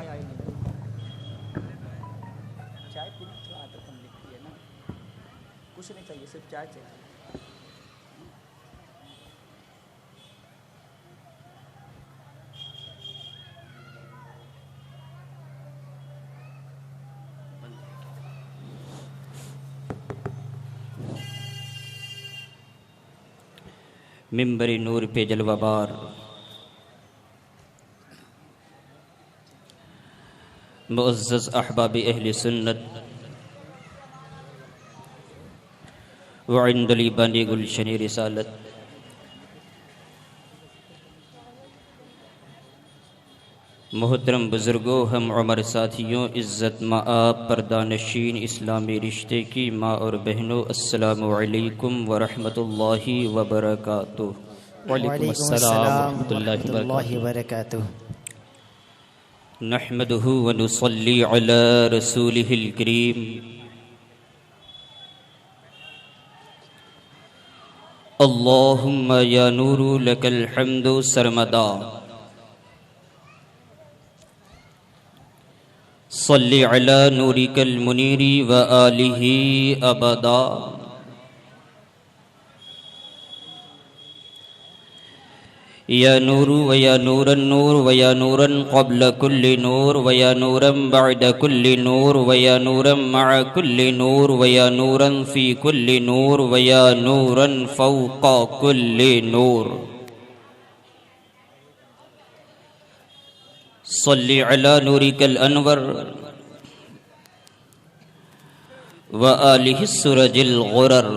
چائے آئی نہیں، چائے پینی تو عادت ہم لکھی ہے نا، کچھ نہیں چاہیے، صرف چائے چاہیے. منبر نور پہ جلوہ بار معزز احباب اہل سنت وعند لیبان گلشن رسالت، محترم بزرگوں، ہم عمر ساتھیوں، عزت مآب پردانشین اسلامی رشتے کی ماں اور بہنوں، السلام علیکم ورحمۃ اللہ وبرکاتہ. وعلیکم السلام ورحمۃ اللہ وبرکاتہ. نحمده ونصلي على رسوله الكريم. اللهم يا نور لك الحمد سرمدا، صل على نورك المنير وآله أبدا. یا نور ویا نور النور ویا نورا قبل كل نور ویا نورا بعد كل نور ویا نورا مع كل نور ویا نورا في كل نور ویا نورا فوق كل نور. صل على نورك الأنور وآله السرج الغرر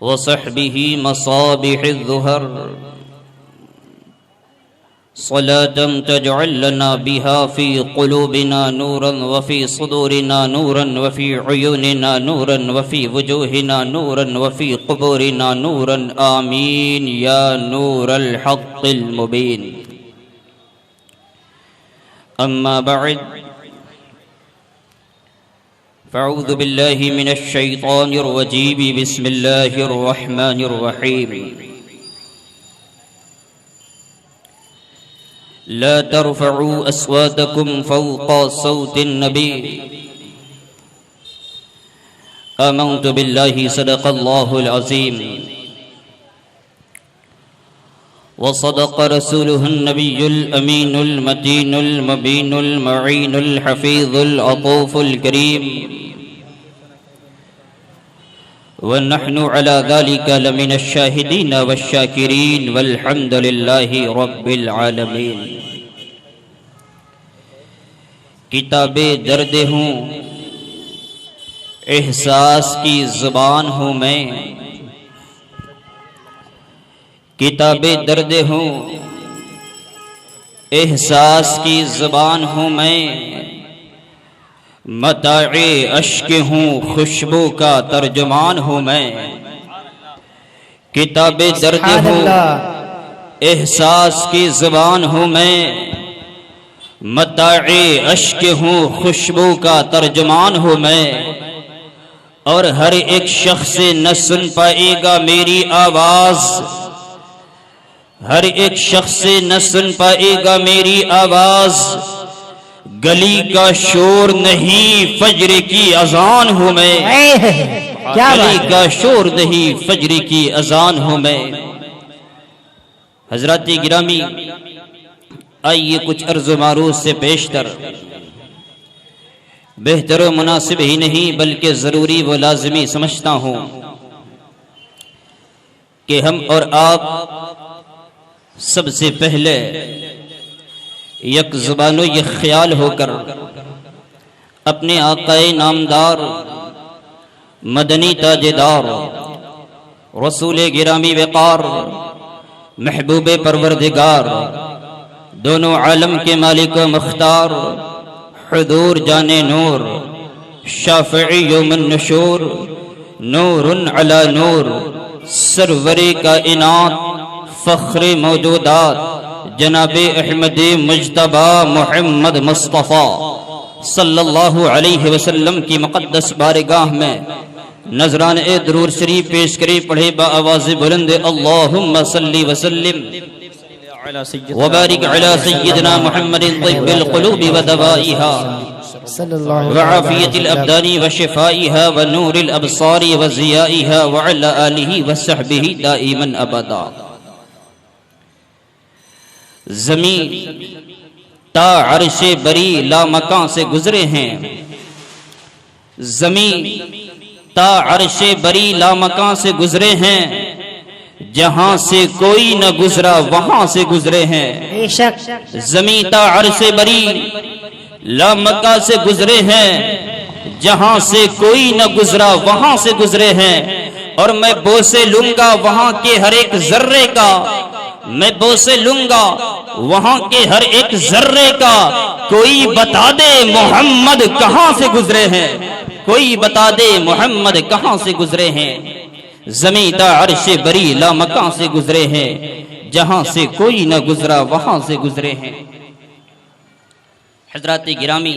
وصحبه مصابيح الظهر، صلاة تجعل لنا بها في قلوبنا نورا وفي صدورنا نورا وفي عيوننا نورا وفي وجوهنا نورا وفي قبورنا نورا، آمين يا نور الحق المبين. أما بعد، فاعوذ بالله من الشيطان الرجيم، بسم الله الرحمن الرحيم. لا ترفعوا أصواتكم فوق صوت النبي. آمنت بالله صدق الله العظيم وصدق رسوله النبي الأمين المتين المبين المعين الحفيظ العطوف الكريم، ونحن على ذلك لمن الشاهدين والشاكرين والحمد لله رب العالمين. کتاب درد ہوں، احساس کی زبان ہوں میں، کتاب درد ہوں، احساس کی زبان ہوں میں، متاع اشک ہوں، خوشبو کا ترجمان ہوں میں. کتاب درد ہوں، احساس کی زبان ہوں میں، متاع اشک ہوں، خوشبو کا ترجمان ہوں میں. اور ہر ایک شخص نہ سن پائے گا میری آواز، ہر ایک شخص نہ سن پائے گا میری آواز، گلی کا شور نہیں فجر کی اذان ہوں میں، گلی کا شور نہیں فجر کی اذان ہوں میں. حضرات گرامی، آئیے کچھ عرض و معروض سے پیشتر، بہتر و مناسب ہی نہیں بلکہ ضروری و لازمی سمجھتا ہوں کہ ہم اور آپ سب سے پہلے یک زبان و یک خیال ہو کر اپنے آقا نامدار، مدنی تاجدار، رسول گرامی وقار، محبوب پروردگار، دونوں عالم کے مالک و مختار، حضور جان نور، شافعی یوم النشور، نور علی نور، سرور کائنات، فخر موجودات، جناب احمد مجتبی محمد مصطفیٰ صلی اللہ علیہ وسلم کی مقدس بارگاہ میں نذران درود شریف پیش کرے، پڑھے با آواز بلند، اللہم صلی وسلم وبارك على سيدنا محمد طب القلوب ودوائها صلی اللہ وعافية الأبدان وشفائها ونور الأبصار وزيائها وعلى آله وصحبه دائما أبدا. زمین تا عرش بری لامکان سے گزرے ہیں، زمین تا عرش بری لامکان سے گزرے ہیں، جہاں سے کوئی نہ گزرا وہاں سے گزرے ہیں. بے شک زمین تا عرش بری لامکان سے گزرے ہیں، جہاں سے کوئی نہ گزرا وہاں سے گزرے ہیں. اور میں بوسے لوں گا وہاں کے ہر ایک ذرے کا، میں بوسے لوں گا وہاں کے ہر ایک ذرے کا. کوئی بتا دے محمد کہاں سے گزرے ہیں، کوئی بتا دے محمد کہاں سے گزرے ہیں. زمین تا عرش بری لامکان سے گزرے ہیں، جہاں سے کوئی نہ گزرا وہاں سے گزرے ہیں. حضرات گرامی،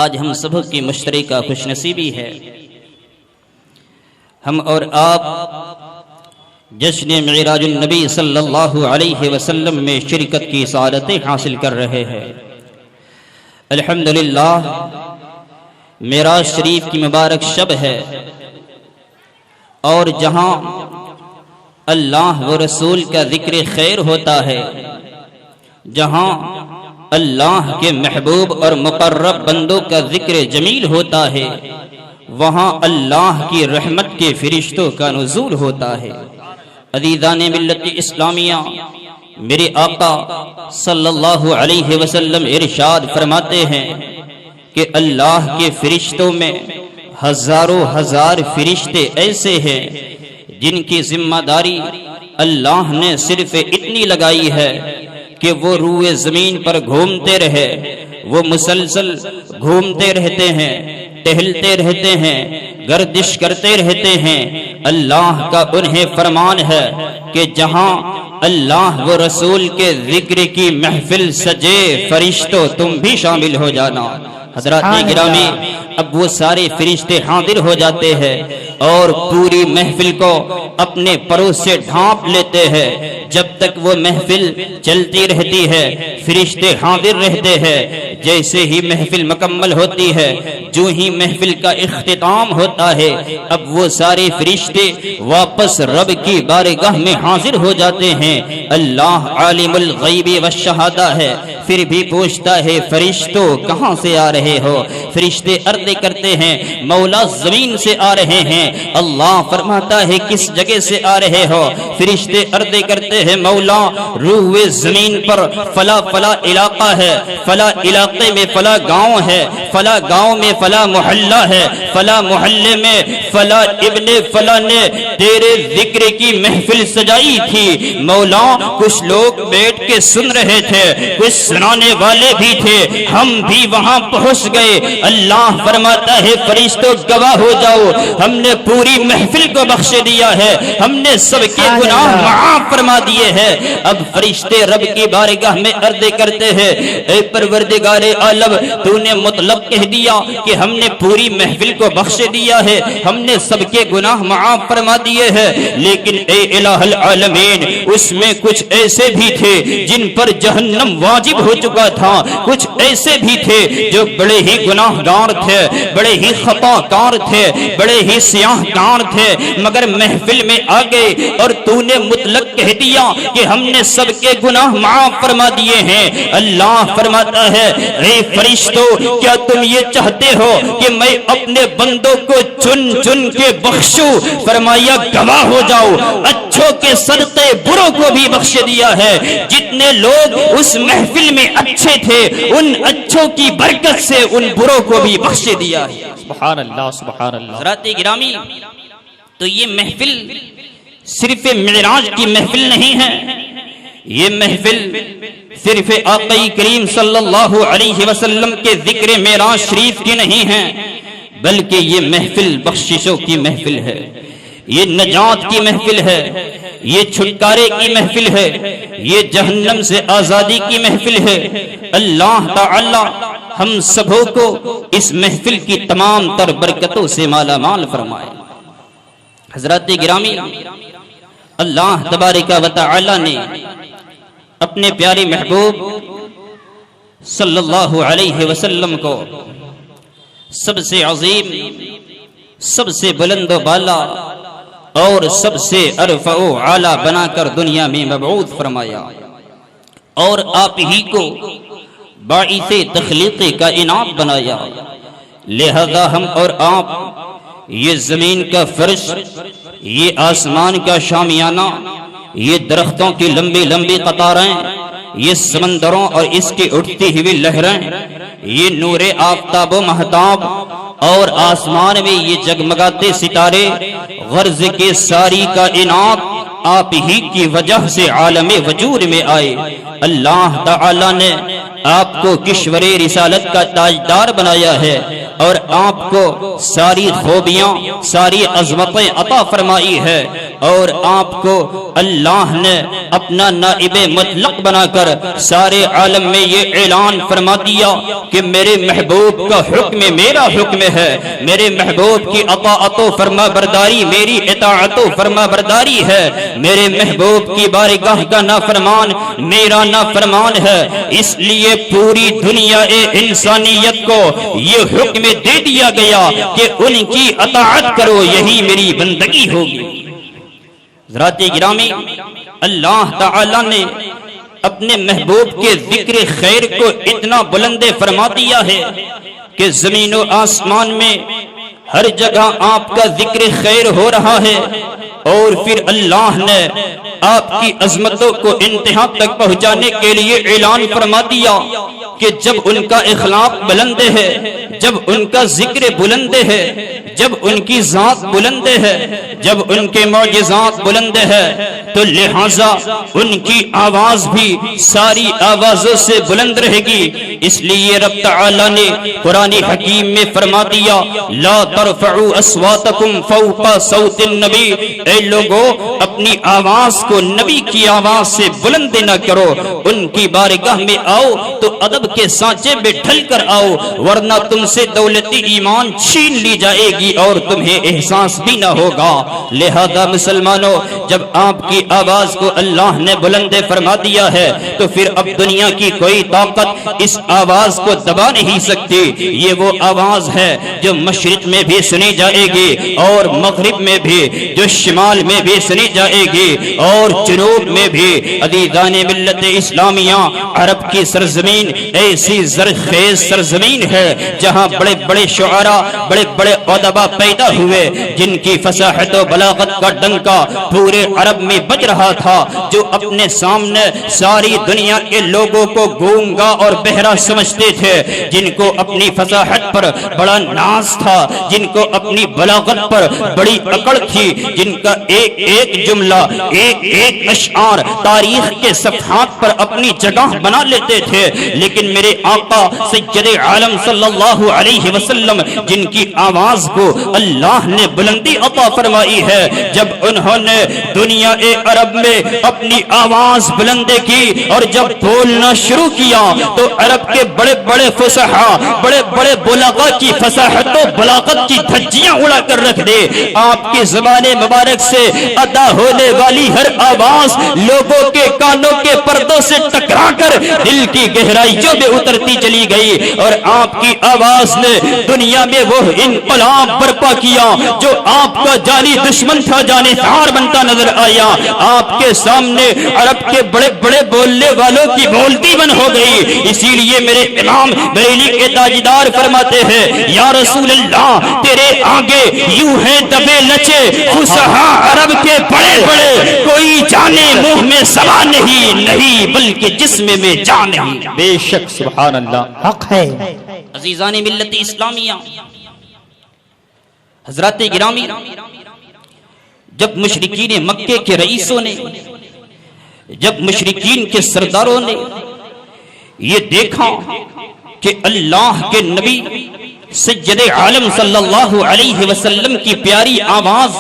آج ہم سب کی مشترکہ خوش نصیبی ہے، ہم اور آپ جشن معراج النبی صلی اللہ علیہ وسلم میں شرکت کی سعادتیں حاصل کر رہے ہیں. الحمدللہ معراج شریف کی مبارک شب ہے، اور جہاں اللہ و رسول کا ذکر خیر ہوتا ہے، جہاں اللہ کے محبوب اور مقرب بندوں کا ذکر جمیل ہوتا ہے، وہاں اللہ کی رحمت کے فرشتوں کا نزول ہوتا ہے. عزیزان ملت اسلامیہ، میرے آقا صلی اللہ علیہ وسلم ارشاد فرماتے ہیں کہ اللہ کے فرشتوں میں ہزاروں ہزار فرشتے ایسے ہیں جن کی ذمہ داری اللہ نے صرف اتنی لگائی ہے کہ وہ روئے زمین پر گھومتے رہے، وہ مسلسل گھومتے رہتے ہیں، ٹہلتے رہتے ہیں، گردش کرتے رہتے ہیں. اللہ کا انہیں فرمان ہے کہ جہاں اللہ و رسول کے ذکر کی محفل سجے، فرشتوں تم بھی شامل ہو جانا. حضرات گرامی، اب وہ سارے فرشتے حاضر ہو جاتے ہیں اور پوری محفل کو اپنے پروں سے ڈھانپ لیتے ہیں. جب تک وہ محفل چلتی رہتی ہے فرشتے حاضر رہتے ہیں. جیسے ہی محفل مکمل ہوتی ہے، جو ہی محفل کا اختتام ہوتا ہے، اب وہ سارے فرشتے واپس رب کی بارگاہ میں حاضر ہو جاتے ہیں. اللہ عالم الغیب والشہادہ ہے، پھر بھی پوچھتا ہے فرشتوں کہاں سے آ رہے ہو؟ فرشتے عرض کرتے ہیں مولا زمین سے آ رہے ہیں. اللہ فرماتا ہے کس جگہ سے آ رہے ہو؟ فرشتے عرض کرتے ہیں مولا روئے زمین پر فلا فلا علاقہ ہے، فلا علاقے میں فلا گاؤں ہے، فلا گاؤں میں فلا محلہ ہے، فلا محلے میں فلا ابن فلا نے تیرے ذکر کی محفل سجائی تھی. مولا کچھ لوگ بیٹھ کے سن رہے تھے، کچھ سنانے والے بھی تھے، ہم بھی وہاں پہنچ گئے. اللہ فرماتا ہے فرشتوں گواہ ہو جاؤ، ہم نے پوری محفل کو بخش دیا ہے، ہم نے سب کے گناہ معاف فرما دیے ہیں. اب فرشتے رب کی بارگاہ میں عرض کرتے ہیں اے پروردگار عالم، تو نے مطلب کہہ دیا کہ ہم نے پوری محفل کو بخش دیا ہے، ہم نے سب کے گناہ معاف فرما دیے ہیں، لیکن اے الہ العالمین اس میں کچھ ایسے بھی تھے جن پر جہنم واجب ہو چکا تھا، کچھ ایسے بھی تھے جو بڑے ہی گناہ گار تھے، بڑے ہی خطا کار تھے، بڑے ہی سیاہ کار تھے، مگر محفل میں آ گئے اور تو نے مطلق کہہ دیا کہ ہم نے سب کے گناہ معاف فرما دیے ہیں. اللہ فرماتا ہے اے فرشتوں کیا تم یہ چاہتے ہو کہ میں اپنے بندوں کو چن چن کے بخشوں؟ فرمایا گواہ ہو جاؤ اچھوں کے صدقے بروں کو بھی بخش دیا ہے. جتنے لوگ اس محفل میں اچھے تھے ان اچھوں کی برکت سے ان بروں کو بھی بخش دیا ہے. سبحان اللہ سبحان اللہ. حضرات گرامی، تو یہ محفل صرف معراج کی محفل نہیں ہے، یہ محفل صرف آقا کریم صلی اللہ علیہ وسلم کے ذکر معراج شریف کی نہیں ہے، بلکہ یہ محفل بخششوں کی محفل ہے، یہ نجات کی محفل ہے، یہ چھٹکارے کی محفل ہے، یہ جہنم سے آزادی کی محفل ہے. اللہ تعالی ہم سبوں کو اس محفل کی تمام تر برکتوں سے مالا مال فرمائے. حضرات گرامی، اللہ تبارک و تعالی نے اپنے پیارے محبوب صلی اللہ علیہ وسلم کو سب سے عظیم، سب سے بلند و بالا اور سب سے ارفع و اعلی بنا کر دنیا میں مبعوث فرمایا، اور آپ ہی کو باعث تخلیق کائنات بنایا۔ لہذا ہم اور آپ یہ زمین کا فرش، یہ آسمان کا شامیانہ، یہ درختوں کی لمبی لمبی قطاریں، یہ سمندروں اور اس کی اٹھتی ہوئی لہریں، یہ نور آفتاب و مہتاب اور آسمان میں یہ جگمگاتے ستارے، غرض کے ساری کائنات آپ ہی کی وجہ سے عالم وجود میں آئے۔ اللہ تعالی نے آپ کو کشور رسالت کا تاجدار بنایا ہے اور آپ کو ساری خوبیاں، ساری عظمتیں عطا فرمائی ہے، اور آپ کو اللہ نے اپنا نائب مطلق بنا کر سارے عالم میں یہ اعلان فرما دیا کہ میرے محبوب کا حکم میرا حکم ہے، میرے محبوب کی اطاعت و فرما برداری میری اطاعت و فرما برداری ہے، میرے محبوب کی بارگاہ کا نافرمان میرا نافرمان ہے۔ اس لیے پوری دنیا انسانیت کو یہ حکم دے دیا گیا کہ ان کی اطاعت کرو، یہی میری بندگی ہوگی۔ حضرات گرامی، اللہ تعالی نے اپنے محبوب کے ذکر خیر کو اتنا بلند فرما دیا ہے کہ زمین و آسمان میں ہر جگہ آپ کا ذکر خیر ہو رہا ہے، اور پھر اللہ نے آپ کی عظمتوں کو انتہا تک پہنچانے کے لیے اعلان فرما دیا کہ جب ان کا اخلاق بلند ہے، جب ان کا ذکر بلند ہے، جب ان کی ذات بلند ہے، جب ان کے معجزات بلند ہے، تو لہذا ان کی آواز بھی ساری آوازوں سے بلند رہے گی۔ اس لیے رب تعالی نے قرآن حکیم میں فرما دیا، لا ترفعوا اصواتکم فوق صوت النبی، اے لوگو اپنی آواز کو نبی کی آواز سے بلند نہ کرو، ان کی بارگاہ میں آؤ تو ادب کے سانچے میں ڈھل کر آؤ، ورنہ تم سے دولت ایمان چھین لی جائے گی اور تمہیں احساس بھی نہ ہوگا۔ لہذا مسلمانوں، جب آپ کی آواز کو اللہ نے بلند فرما دیا ہے تو پھر اب دنیا کی کوئی طاقت اس آواز کو دبا نہیں سکتی۔ یہ وہ آواز ہے جو مشرق میں بھی سنی جائے گی اور مغرب میں بھی، جو شمال میں بھی سنی جائے گی اور جنوب میں بھی۔ عزیزان ملت اسلامیہ، عرب کی سرزمین ایسی زرخیز سرزمین ہے جہاں بڑے بڑے شعراء، بڑے بڑے ادبا پیدا ہوئے جن کی فصاحت و بلاغت کا ڈنکا پورے عرب میں بج رہا تھا، جو اپنے سامنے ساری دنیا کے لوگوں کو گونگا اور بہرا سمجھتے تھے، جن کو اپنی فصاحت پر بڑا ناز تھا، جن کو اپنی بلاغت پر بڑی اکڑ تھی، جن کا ایک ایک جملہ، ایک ایک اشعار تاریخ کے صفحات پر اپنی جگہ بنا لیتے تھے۔ لیکن میرے آقا سید عالم صلی اللہ علیہ وسلم، جن کی آواز کو اللہ نے بلندی عطا فرمائی ہے، جب انہوں نے دنیا عرب میں اپنی آواز بلند کی اور جب بولنا شروع کیا تو عرب کے بڑے بڑے فصحاء، بڑے بڑے بلغاء کی فصاحت و بلاغت کی دھجیاں اڑا کر رکھ دے۔ آپ کی زبان مبارک سے ادا ہونے والی ہر آواز لوگوں کے کانوں کے پردوں سے ٹکرا کر دل کی گہرائیوں میں اترتی چلی گئی، اور آپ کی آواز نے دنیا میں وہ انقلاب برپا کیا جو آپ کا جانی دشمن تھا جانثار بنتا نظر آیا۔ آپ کے سامنے عرب کے بڑے بڑے بولنے والوں کی بولتی بن ہو گئی۔ اسی لیے میرے امام بریلی کے تاجدار فرماتے ہیں، یا رسول اللہ تیرے آگے یوں ہیں دبے لچے فصحاء عرب کے بڑے بڑے، کوئی جانے منہ میں سما نہیں، نہیں بلکہ جسم میں جان نہیں۔ بے شک سبحان اللہ حق ہے۔ عزیزان ملت اسلامیہ، حضرات گرامی، جب مشرکین مکے کے رئیسوں نے، جب مشرکین کے سرداروں نے یہ دیکھا کہ اللہ کے نبی سید عالم صلی اللہ علیہ وسلم کی پیاری آواز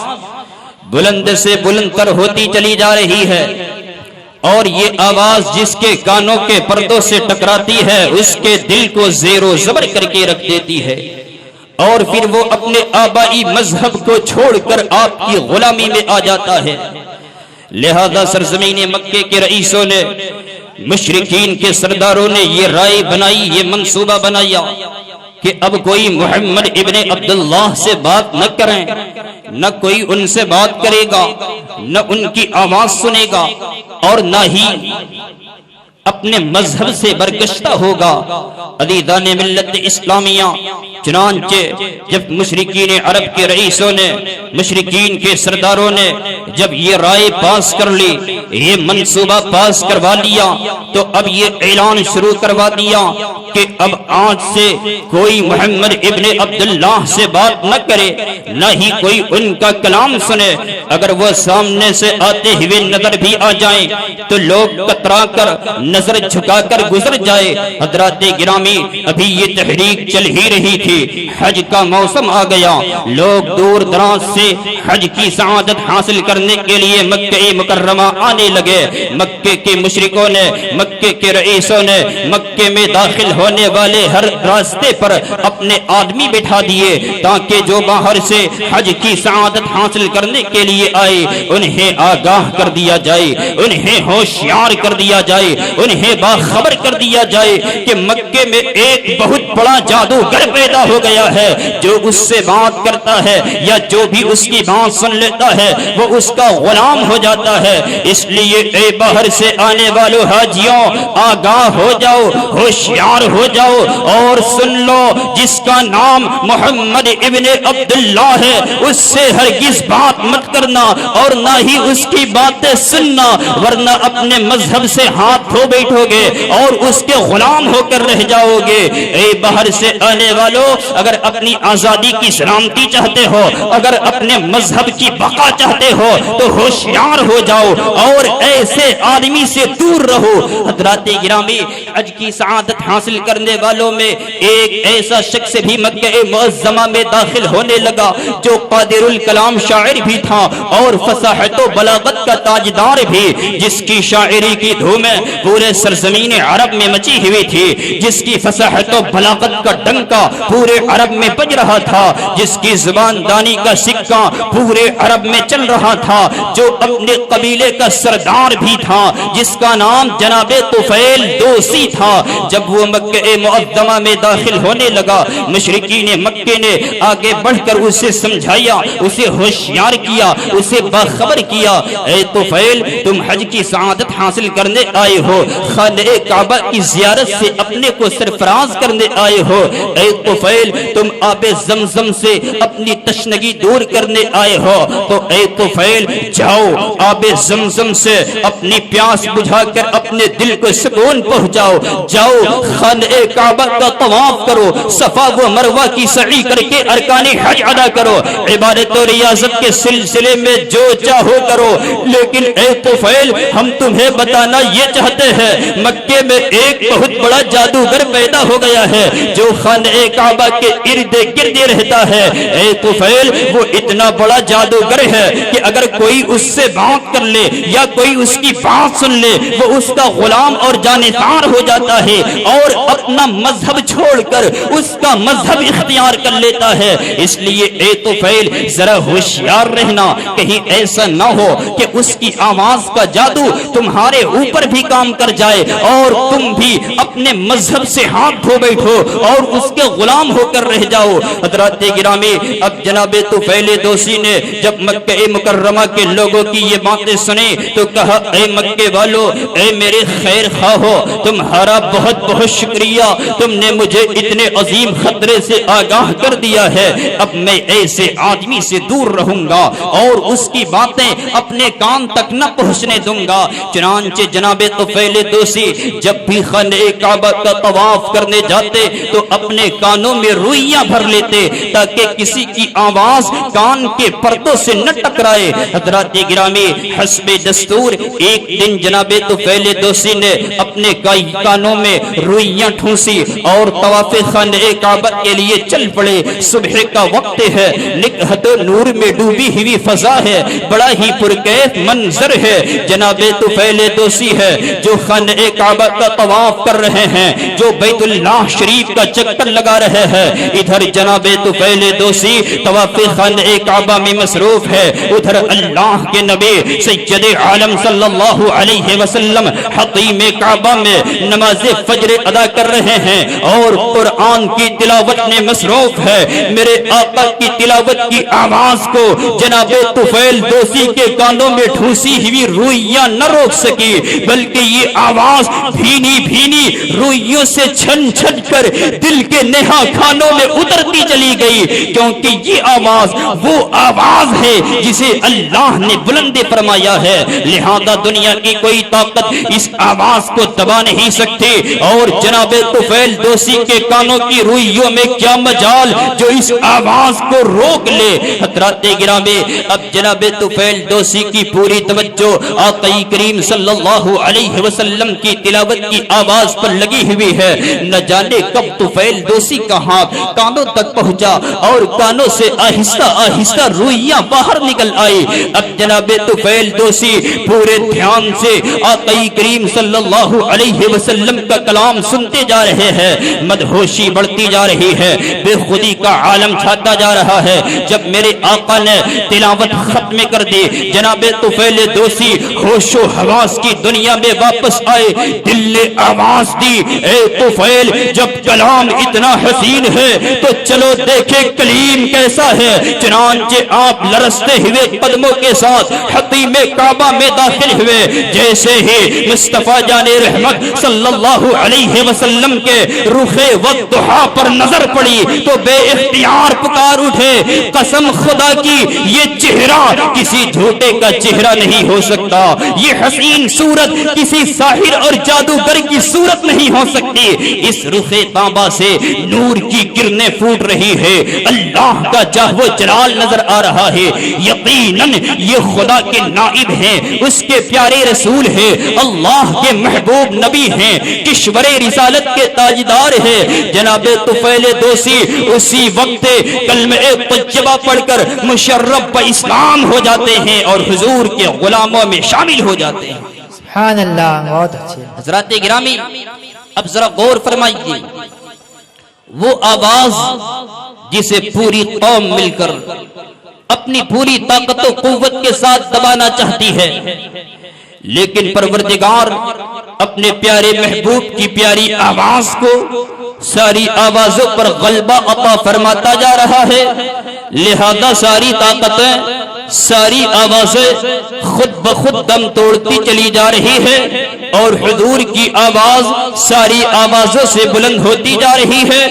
بلند سے بلند تر ہوتی چلی جا رہی ہے، اور یہ آواز جس کے کانوں کے پردوں سے ٹکراتی ہے اس کے دل کو زیر و زبر کر کے رکھ دیتی ہے، اور پھر وہ اپنے آبائی مذہب کو چھوڑ کر آپ کی غلامی میں آ جاتا ہے۔ لہذا سرزمین مکے کے رئیسوں نے، مشرکین کے سرداروں نے یہ رائے بنائی، یہ منصوبہ بنایا کہ اب کوئی محمد ابن عبداللہ سے بات نہ کریں، نہ کوئی ان سے بات کرے گا، نہ ان کی آواز سنے گا، اور نہ ہی اپنے مذہب سے برگشتہ ہوگا۔ عزیزان ملت اسلامیہ، چنانچہ جب مشرکین عرب کے رئیسوں نے، مشرکین کے سرداروں نے جب یہ رائے پاس کر لی، یہ منصوبہ پاس کروا لیا، تو اب یہ اعلان شروع کروا دیا کہ اب آج سے کوئی محمد ابن عبداللہ سے بات نہ کرے، نہ ہی کوئی ان کا کلام سنے۔ اگر وہ سامنے سے آتے ہوئے نظر بھی آ جائیں تو لوگ کترا کر، نظر جھکا کر گزر جائے۔ حضرات گرامی، ابھی یہ تحریک چل ہی رہی تھی، حج کا موسم آ گیا، لوگ دور دراز سے حج کی سعادت حاصل کرنے کے لیے مکہ مکرمہ آنے لگے۔ مکے کے مشرکوں نے، مکے کے رئیسوں نے مکے میں داخل ہونے والے ہر راستے پر اپنے آدمی بٹھا دیے تاکہ جو باہر سے حج کی سعادت حاصل کرنے کے لیے آئے انہیں آگاہ کر دیا جائے، انہیں ہوشیار کر دیا جائے، انہیں باخبر کر دیا جائے کہ مکے میں ایک بہت بڑا جادوگر پیدا ہو گیا ہے، جو اس سے بات کرتا ہے یا جو بھی اس کی بات سن لیتا ہے وہ اس کا غلام ہو جاتا ہے۔ اس لیے اے باہر سے آنے والوں حاجیوں، آگاہ ہو جاؤ، ہوشیار ہو جاؤ اور سن لو، جس کا نام محمد ابن عبداللہ ہے اس سے ہرگز بات مت کرنا اور نہ ہی اس کی باتیں سننا، ورنہ اپنے مذہب سے ہاتھ دھو بیٹھو گے اور اس کے غلام ہو کر رہ جاؤ گے۔ اے باہر سے آنے والوں، اگر اپنی آزادی کی سلامتی چاہتے ہو، اگر اپنے مذہب کی بقا چاہتے ہو تو ہوشیار ہو جاؤ اور ایسے آدمی سے دور رہو۔ حضرات گرامی، حج کی سعادت حاصل کرنے والوں میں ایک ایسا شخص بھی مکہ معظمہ میں داخل ہونے لگا جو قادر الکلام شاعر بھی تھا اور فصاحت و بلاغت کا تاجدار بھی، جس کی شاعری کی دھومیں پورے سرزمین عرب میں مچی ہوئی تھی، جس کی فصاحت و بلاغت کا ڈنکا پورے عرب میں بج رہا تھا، جس کی زبان دانی کا سکہ پورے عرب میں چل رہا تھا، جو اپنے قبیلے کا سردار بھی تھا، جس کا نام جناب طفیل دوسی تھا۔ جب وہ مکہ معظمہ میں داخل ہونے لگا، مشرکین مکے نے آگے بڑھ کر اسے سمجھایا، اسے ہوشیار کیا، اسے باخبر کیا، اے طفیل، تم حج کی سعادت حاصل کرنے آئے ہو، خانہ کعبہ کی زیارت سے اپنے کو سرفراز کرنے آئے ہو، اے طفیل تم آب زمزم سے اپنی تشنگی دور کرنے آئے ہو، تو اے طفیل جاؤ آب زمزم سے اپنی پیاس بجھا کر اپنے دل کو سکون پہنچاؤ، جاؤ خانہ کعبہ کا طواف کرو، صفا و مروہ کی سعی کر کے ارکان حج ادا کرو، عبادت و ریاضت کے سلسلے میں جو چاہو کرو، لیکن اے طفیل ہم تمہیں بتانا یہ چاہتے ہیں مکے میں ایک بہت بڑا جادوگر پیدا ہو گیا ہے جو خانہ کعبہ کے ارد گرد رہتا ہے۔ اے طفیل وہ اتنا بڑا جادوگر ہے کہ اگر کوئی اس سے بات کر لے یا کوئی اس کی بات سن لے وہ اس کا غلام اور جانثار ہو جاتا ہے اور اپنا مذہب چھوڑ کر اس کا مذہب اختیار کر لیتا ہے۔ اس لیے اے طفیل ذرا ہوشیار رہنا، کہیں ایسا نہ ہو کہ اس کی آواز کا جادو تمہارے اوپر بھی کام کر جائے اور تم بھی اپنے مذہب سے ہاتھ دھو بیٹھو اور اس کے غلام ہو کر رہ جاؤ۔ حضرات گرامی، اب جناب طفیل دوسی نے جب مکہ مکرمہ کے لوگوں کی یہ باتیں سنی تو کہا، اے مکے والو، اے میرے خیر خواہو، تمہارا بہت بہت شکریہ، تم نے مجھے اتنے عظیم خطرے سے آگاہ کر دیا ہے۔ اب میں ایسے آدمی سے دور رہوں گا اور اس کی باتیں اپنے کان تک نہ پہنچنے دوں گا۔ چنانچہ جناب طفیل دوسی جب بھی خانہ کعبہ کا طواف کرنے جاتے تو اپنے کانوں میں روئیاں بھر لیتے تاکہ کسی کی آواز کان کے پردوں سے نہ ٹکرائے۔ حضرات گرامی، حسب دستور ایک دن جناب طفیل دوسی نے اپنے کانوں میں روئیاں ٹھونسی اور طواف خانہ کعبہ کے لیے چل پڑے۔ صبح کا وقت ہے، نکہت نور میں ڈوبی ہوئی فضا ہے، بڑا ہی پرکیف منظر ہے۔ جناب طفیل دوسی ہے جو خانہ کعبہ کا طواف کر رہے ہیں, جو بیت اللہ شریف کا چکر لگا رہے ہیں. ادھر جناب طفیل دوسی طواف خانہ کعبہ میں مصروف ہے, ادھر اللہ کے نبی سید عالم صلی اللہ علیہ وسلم حطیم کعبہ میں نماز فجر ادا کر رہے ہیں اور قرآن کی تلاوت میں مصروف ہے. میرے آقا کی تلاوت کی آواز کو جناب طفیل دوسی کے کانوں میں ٹھوسی ہوئی روئیاں نہ روک سکی, بلکہ یہ آواز بھینی بھینی روئیوں سے چھن چھن کر دل کے نہا خانوں میں اترتی چلی گئی, کیونکہ یہ آواز وہ آواز ہے جسے اللہ نے بلند فرمایا ہے. لہذا دنیا کی کوئی طاقت اس آواز کو دبا نہیں سکتی, اور جناب طفیل دوسی کے کانوں کی روئیوں میں کیا مجال جو اس آواز کو روک لے. حضرات گرامی, اب جناب طفیل دوسی کی پوری توجہ آقا کریم صلی اللہ علیہ وسلم کی تلاوت کی آواز پر لگی ہوئی ہے. نہ جانے کب طفیل دوسی کا ہاتھ کانوں تک پہنچا اور کانوں سے آہستہ آہستہ روئیاں باہر نکل آئی. اب جناب طفیل دوسی پورے دھیان سے آقا کریم صلی اللہ علیہ وسلم کا کلام سنتے جا رہے ہیں. مدہوشی بڑھتی جا رہی ہے, بے خودی کا عالم چھاتا جا رہا ہے. جب میرے آقا نے تلاوت ختم کر دی, جناب طفیل دوسی ہوش و حواس کی دنیا میں واپس آئے. دل نے آواز دی, اے طفیل, جب کلام اتنا حسین ہے تو چلو دیکھیں کلیم کیسا ہے. چنانچہ آپ لرزتے ہوئے قدموں کے ساتھ حطیم کعبہ میں داخل ہوئے. جیسے ہی مصطفیٰ جان رحمت صلی اللہ علیہ وسلم کے رخ والضحا پر نظر پڑی تو بے اختیار پکار اٹھے, قسم خدا کی یہ چہرہ کسی جھوٹے کا چہرہ نہیں ہو سکتا, یہ حسین صورت کسی ساحر اور جادوگر کی صورت نہیں ہو سکتی. اس رخ تانبا سے نور کی کرنیں پھوٹ رہی ہے, اللہ کا جاہ و جلال نظر آ رہا ہے. یقیناً یہ خدا کے نائب ہیں, اس کے پیارے رسول ہیں, اللہ کے محبوب نبی ہیں, کشور رسالت کے تاجدار ہیں. جناب طفیل دوسی اسی وقت کلمہ طیبہ پڑھ کر مشرف اسلام ہو جاتے ہیں اور حضور کے غلاموں میں شامل ہو جاتے ہیں. سبحان اللہ, بہت اچھے. حضرات گرامی, اب ذرا غور فرمائیے, وہ آواز جسے پوری قوم مل کر اپنی پوری طاقت و قوت کے ساتھ دبانا چاہتی ہے, لیکن پروردگار اپنے پیارے محبوب کی پیاری آواز کو ساری آوازوں پر غلبہ عطا فرماتا جا رہا ہے. لہذا ساری طاقتیں, ساری آوازیں خود بخود دم توڑتی چلی جا رہی ہے اور حضور کی آواز ساری آوازوں سے بلند ہوتی جا رہی ہے.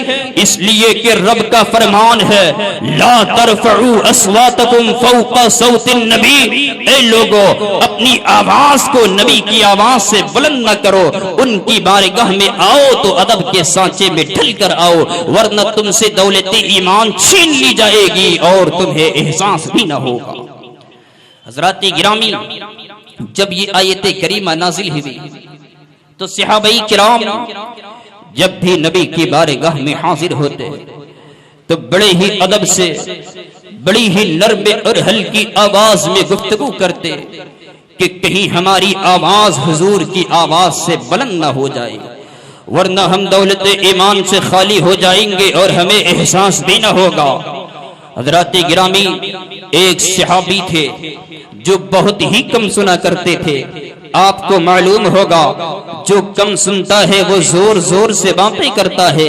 اس لیے کہ رب کا فرمان ہے, لا ترفعوا اصواتکم فوق صوت النبی, اے لوگو اپنی آواز کو نبی کی آواز سے بلند نہ کرو, ان کی بارگاہ میں آؤ تو ادب کے سانچے میں ڈھل کر آؤ, ورنہ تم سے دولت ایمان چھین لی جائے گی اور تمہیں احساس بھی نہ ہوگا. حضرات گرامی, جب یہ آیت کریمہ نازل ہوئی تو صحابہ کرام جب بھی نبی کی بارگاہ میں حاضر ہوتے تو بڑے ہی ادب سے, بڑی ہی نرم اور ہلکی آواز میں گفتگو کرتے کہ کہیں ہماری آواز حضور کی آواز سے بلند نہ ہو جائے, ورنہ ہم دولت ایمان سے خالی ہو جائیں گے اور ہمیں احساس بھی نہ ہوگا. حضرات گرامی, ایک صحابی تھے جو بہت ہی کم سنا کرتے تھے. آپ کو معلوم ہوگا جو کم سنتا ہے وہ زور زور سے باتیں کرتا ہے.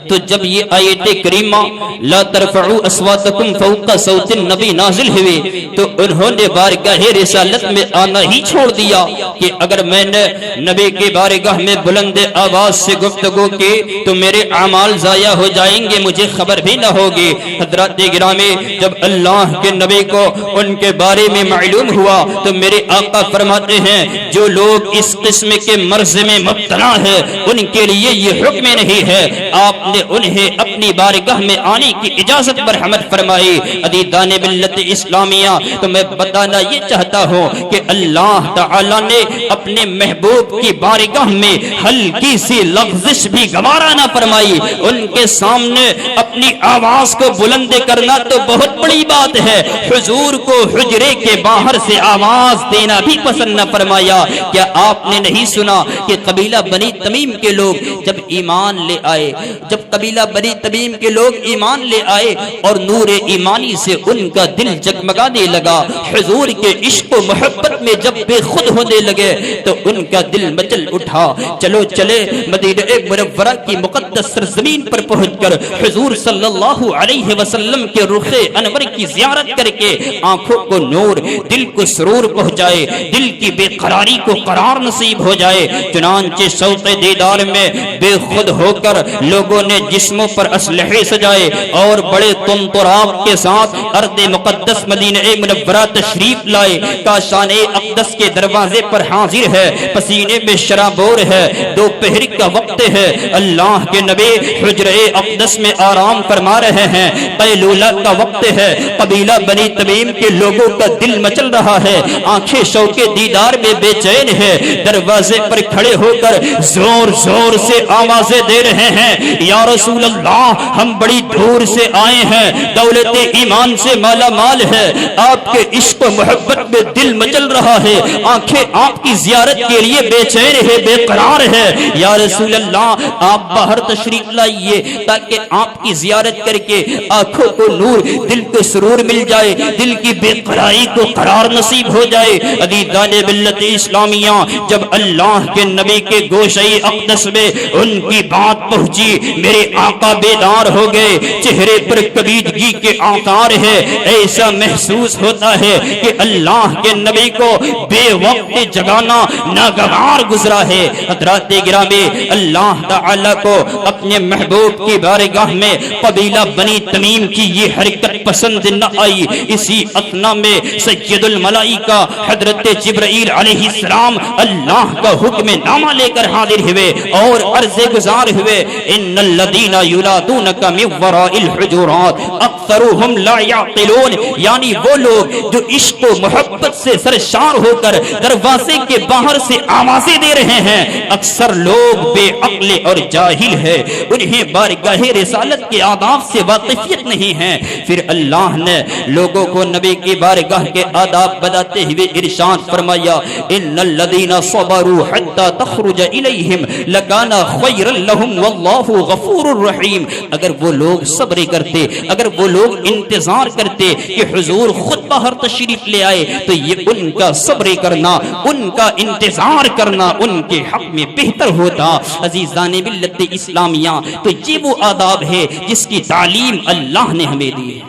تو جب یہ آیت کریمہ لا ترفعوا اصواتکم فوق صوت النبی نازل ہوئی تو انہوں نے بارگاہ رسالت میں آنا ہی چھوڑ دیا کہ اگر میں نے نبی کے بارگاہ میں بلند آواز سے گفتگو کی تو میرے اعمال ضائع ہو جائیں گے, مجھے خبر بھی نہ ہوگی. حضرات گرامی, جب اللہ کے نبی کو ان کے بارے میں معلوم ہوا تو میرے آقا فرماتے ہیں جو لوگ اس قسم کے مرض میں مبتلا ہے ان کے لیے یہ حکم نہیں ہے, آپ نے انہیں اپنے اپنی بارگاہ میں آنے کی اجازت مرحمت فرمائی۔ عزیزان ملت اسلامیہ، تو میں بتانا یہ چاہتا ہوں کہ اللہ تعالی نے اپنے محبوب کی بارگاہ میں ہلکی سی لغزش بھی گوارا نہ فرمائی۔ ان کے سامنے اپنی آواز کو بلند کرنا تو بہت بڑی بات ہے، حضور کو حجرے کے باہر سے آواز دینا بھی پسند نہ فرمایا۔ کیا آپ نے نہیں سنا کہ قبیلہ بنی تمیم کے لوگ جب ایمان لے آئے، جب قبیلہ بنی تمیم کے لوگ ایمان لے آئے اور نور ایمانی سے ان کا دل جگمگانے لگا، حضور کے عشق و محبت میں جب بے خود ہونے لگے تو ان کا دل مچل اٹھا۔ چلو چلے مدینہ منورہ کی مقدس سرزمین پر پہنچ کر حضور صلی اللہ علیہ وسلم کے رخ انور کی زیارت کر کے آنکھوں کو نور، دل کو سرور پہنچائے، دل کی بے قراری کو قرار نصیب ہو جائے۔ چنانچہ شوق دیدار میں بے خود ہو کر لوگوں نے جسموں پر اسلحے سجائے اور بڑے طنطراب کے ساتھ ارض مقدس مدینہ منورہ تشریف لائے۔ کاشان اقدس کے دروازے پر حاضر ہے، پسینے میں شرابور ہے، دوپہر کا وقت ہے، اللہ کے نبی حجرہ اقدس میں آرام فرما رہے ہیں، قیلولہ کا وقت ہے، قبیلہ بنی تمیم کے لوگوں کا دل مچل رہا ہے، آنکھیں شوق دیدار میں بے چین ہے، دروازے پر کھڑے ہو کر زور زور سے آوازیں دے رہے ہیں، یا رسول اللہ ہم بڑی دور سے آئے ہیں، دولت ایمان سے مالا مال ہے، آپ کے عشق و محبت میں دل مچل رہا ہے، آنکھیں آپ کی زیارت کے لیے بے چین ہے، بے قرار ہے، یا رسول اللہ آپ باہر تشریف لائیے تاکہ آپ کی زیارت کر کے آنکھوں کو نور، دل کو سرور مل جائے، دل کی بے قراری کو قرار نصیب ہو جائے۔ عزیزان ملت اسلامیہ، جب اللہ کے نبی کے گوشہ اقدس میں ان کی بات پہنچی، میرے آقا بیدار ہو گئے، چہرے پر کبیدگی کے آثار ہے، ایسا محسوس ہوتا ہے کہ اللہ کے نبی کو بے وقت جگانا ناگوار گزرا ہے۔ حضرات گرامی، اللہ تعالی کو اپنے محبوب کی بارگاہ میں قبیلہ بنی تمیم کی یہ حرکت پسند نہ آئی۔ اسی اثنا میں سید الملائکہ حضرت جبرائیل علیہ السلام اللہ کا حکم نامہ لے کر حاضر ہوئے اور عرض گزار ہوئے، ان الذین ینادونک من وراء الحجرات اکثرهم لا یعقلون، یعنی وہ لوگ جو عشق و محبت سے سرشار ہو کر دروازے کے باہر سے آوازیں دے رہے ہیں، اکثر لوگ بے عقل اور جاہل ہے، انہیں بارگاہ رسالت کے آداب سے واقفیت نہیں ہے۔ پھر اللہ نے لوگوں کو نبی کی بارگاہ کے آداب بتاتے ہوئے ارشاد فرمایا، ان الذین صبروا حتی تخرج الیہم لکان خیرا لہم واللہ غفور الرحیم۔ اگر وہ لوگ صبر کرتے، اگر وہ لوگ انتظار کرتے کہ حضور خود باہر تشریف لے آئے تو یہ ان کا صبر کرنا، ان کا انتظار کرنا ان کے حق میں بہتر ہوتا۔ عزیزان ملت اسلامیہ، تو یہ وہ آداب ہے جس کی تعلیم اللہ نے ہمیں دی ہے۔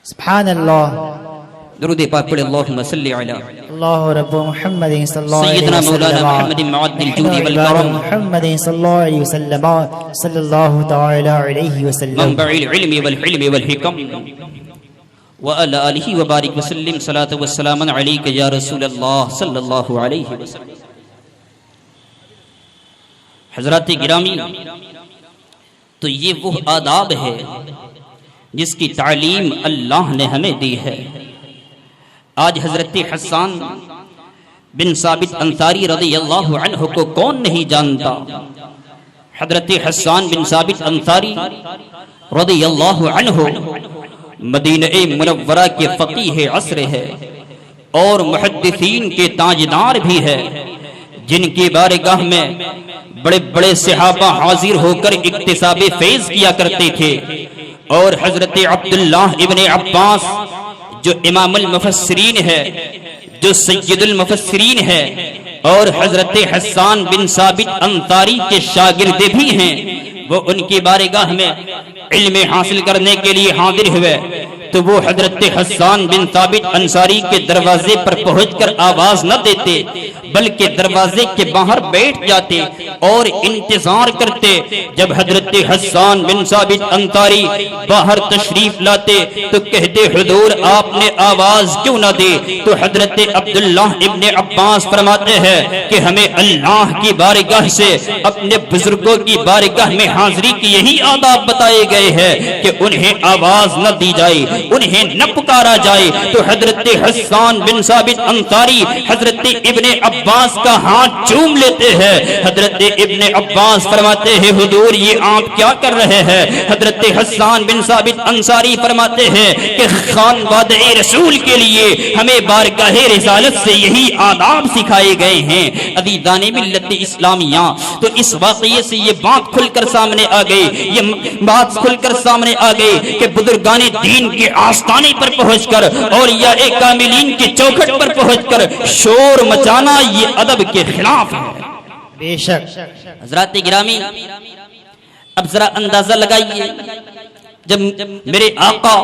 سبحان اللہ، درود پاک پڑھے، اللہم صلی علی اللہ رب محمد صلی اللہ علیہ سیدنا مولانا وسلم، محمد معد الجود والکرم، محمد صلی اللہ علیہ وسلم، صلی اللہ تعالی علیہ وسلم، منبع العلم والحلم والحکم، وعلى آلہ وبارک وسلم، صلاة والسلام علیک یا رسول اللہ صلی اللہ علیہ وسلم۔ حضرات گرامی، تو یہ وہ آداب ہے جس کی تعلیم اللہ نے ہمیں دی ہے۔ آج حضرت حسان بن ثابت انصاری رضی اللہ عنہ کو کون نہیں جانتا؟ حضرت حسان بن ثابت انصاری رضی اللہ عنہ مدینہ منورہ کے فقیہ عصر ہے اور محدثین کے تاجدار بھی ہے، جن کی بارگاہ میں بڑے بڑے صحابہ حاضر ہو کر اکتساب فیض کیا کرتے تھے، اور حضرت عبداللہ ابن عباس جو امام المفسرین ہے، جو سید المفسرین ہے، اور حضرت حسان بن ثابت انصاری کے شاگرد بھی ہیں، وہ ان کی بارگاہ میں علم حاصل کرنے کے لیے حاضر ہوئے تو وہ حضرت حسان بن ثابت انصاری کے دروازے پر پہنچ کر آواز نہ دیتے بلکہ دروازے کے باہر بیٹھ جاتے اور انتظار کرتے جب حضرت حسان بن ثابت انصاری باہر تشریف لاتے تو کہتے حضور آپ نے آواز کیوں نہ دی؟ تو حضرت عبداللہ ابن عباس فرماتے ہیں کہ ہمیں اللہ کی بارگاہ سے اپنے بزرگوں کی بارگاہ میں حاضری کی یہی آداب بتائے گئے ہیں کہ انہیں آواز نہ دی جائے، انہیں نہ پکارا جائے۔ تو حضرت حسان بن ثابت انصاری حضرت ابن عباس کا ہاتھ چوم لیتے ہیں۔ حضرت ابن عباس فرماتے ہیں حضور یہ آپ کیا کر رہے ہیں؟ حضرت حسان بن ثابت انصاری فرماتے ہیں کہ خانوادہ رسول کے لیے ہمیں بارگاہ رسالت سے یہی آداب سکھائے گئے ہیں۔ عزیزان ملت اسلامیہ، تو اس واقعے سے یہ بات کھل کر سامنے آ گئی، یہ بات کھل کر سامنے آ گئی کہ بزرگان دین کے آستانے پر پہنچ کر اور یا کاملین کی چوکھٹ پر پہنچ کر شور مچانا یہ ادب کے خلاف ہے۔ بے شک حضرات گرامی، اب ذرا اندازہ لگائیے جب میرے آقا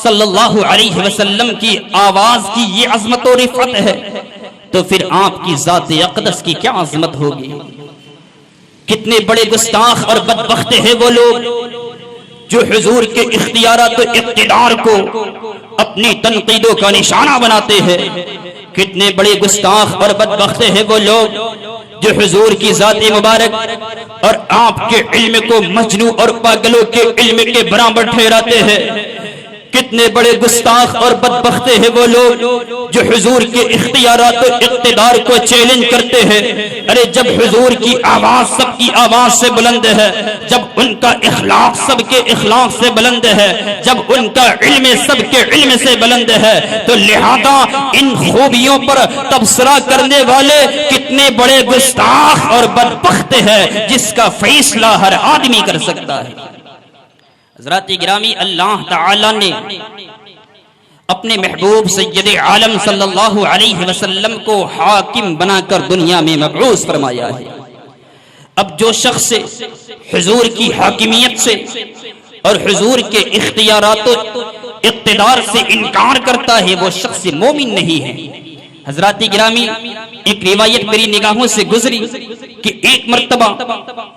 صلی اللہ علیہ وسلم کی آواز کی یہ عظمت و رفعت ہے تو پھر آپ کی ذات اقدس کی کیا عظمت ہوگی؟ کتنے بڑے گستاخ اور بدبخت ہیں وہ لوگ جو حضور کے اختیارات و اقتدار کو اپنی تنقیدوں کا نشانہ بناتے ہیں۔ کتنے بڑے گستاخ اور بدبخت ہیں وہ لوگ جو حضور کی ذات مبارک اور آپ کے علم کو مجنوں اور پاگلوں کے علم کے برابر ٹھہراتے ہیں۔ کتنے بڑے گستاخ اور بدبخت ہیں وہ لوگ جو حضور کے اختیارات و اقتدار کو چیلنج کرتے ہیں۔ ارے جب حضور کی آواز سب کی آواز سے بلند ہے، جب ان کا اخلاق سب کے اخلاق سے بلند ہے، جب ان کا علم سب کے علم سے بلند ہے، تو لہذا ان خوبیوں پر تبصرہ کرنے والے کتنے بڑے گستاخ اور بدبخت ہیں جس کا فیصلہ ہر آدمی کر سکتا ہے۔ حضرات گرامی، اللہ تعالی نے اپنے محبوب سید عالم صلی اللہ علیہ وسلم کو حاکم بنا کر دنیا میں مبعوث فرمایا ہے۔ اب جو شخص حضور کی حاکمیت سے اور حضور کے اختیارات و اقتدار سے انکار کرتا ہے وہ شخص مومن نہیں ہے۔ حضرات گرامی، ایک روایت میری نگاہوں سے گزری کہ ایک مرتبہ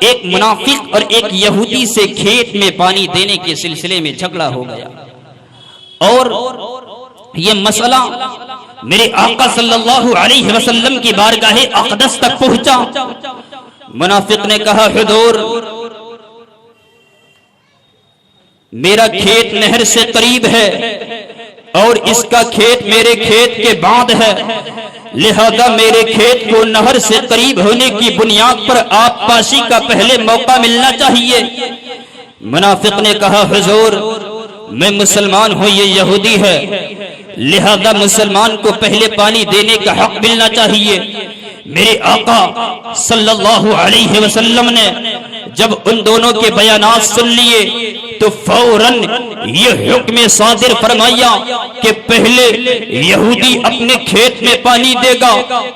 ایک منافق اور ایک یہودی سے کھیت میں پانی دینے کے سلسلے میں جھگڑا ہو گیا اور یہ مسئلہ میرے آقا صلی اللہ علیہ وسلم کی بارگاہ اقدس تک پہنچا۔ منافق نے کہا حضور میرا کھیت نہر سے قریب ہے اور اس کا کھیت میرے کھیت کے بعد ہے، لہذا میرے کھیت کو نہر سے قریب ہونے کی بنیاد پر آپ پاشی کا پہلے موقع ملنا چاہیے۔ منافق نے کہا حضور میں مسلمان ہوں، یہ یہودی ہے، لہذا مسلمان کو پہلے پانی دینے کا حق ملنا چاہیے۔ میرے آقا صلی اللہ علیہ وسلم نے جب ان دونوں کے بیانات سن لیے تو فوراً یہ حکم صادر فرمایا کہ پہلے یہودی اپنے کھیت میں پانی دے گا،